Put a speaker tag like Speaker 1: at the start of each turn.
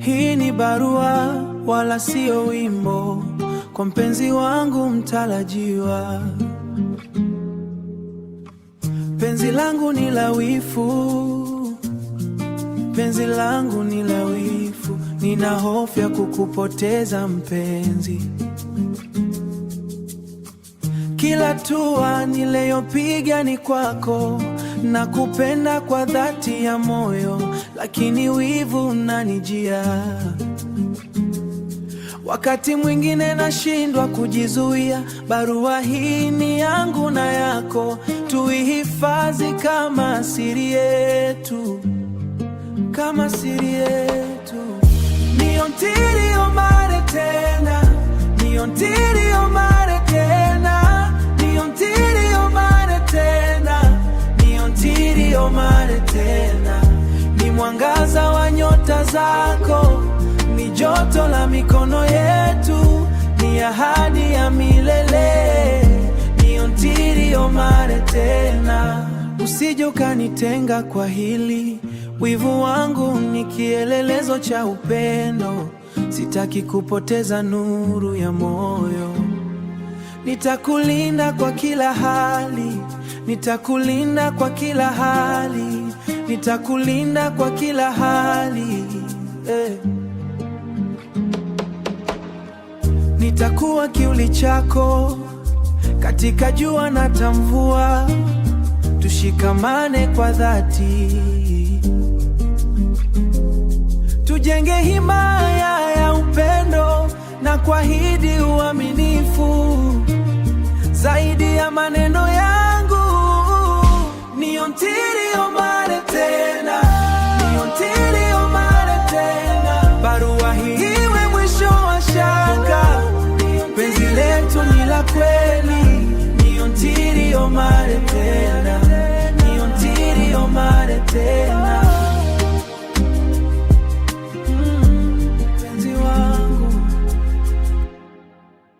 Speaker 1: Hii ni barua wala sio wimbo, kwa mpenzi wangu mtarajiwa. Penzi langu ni la wifu, penzi langu ni la wifu, nina hofu ya kukupoteza mpenzi. Kila hatua niliyopiga ni kwako, nakupenda kwa dhati ya moyo, lakini wivu unanijia. Wakati mwingine nashindwa kujizuia. Barua hii ni yangu na yako, tuihifadhi kama siri yetu, kama siri yetu. Niontirio mare tena, niontirio mare tena, niontirio mare tena, niontirio mare tena. Ni mwangaza wa nyota zako, ni joto la mikono yetu, ni ahadi ya milele. Niontirio mare tena. Usije ukanitenga kwa hili, wivu wangu ni kielelezo cha upendo. Sitaki kupoteza nuru ya moyo. Nitakulinda kwa kila hali, nitakulinda kwa kila hali, nitakulinda kwa kila hali, Nitakuwa kivuli chako katika jua na mvua, tushikamane kwa dhati, tujenge himaya ya upendo na kuahidi uaminifu zaidi ya maneno yangu. Niontirio mare tena, niontirio mare tena. Barua hii iwe mwisho wa shaka, penzi letu ni la kweli. Niontirio mare tena, niontirio mare tena.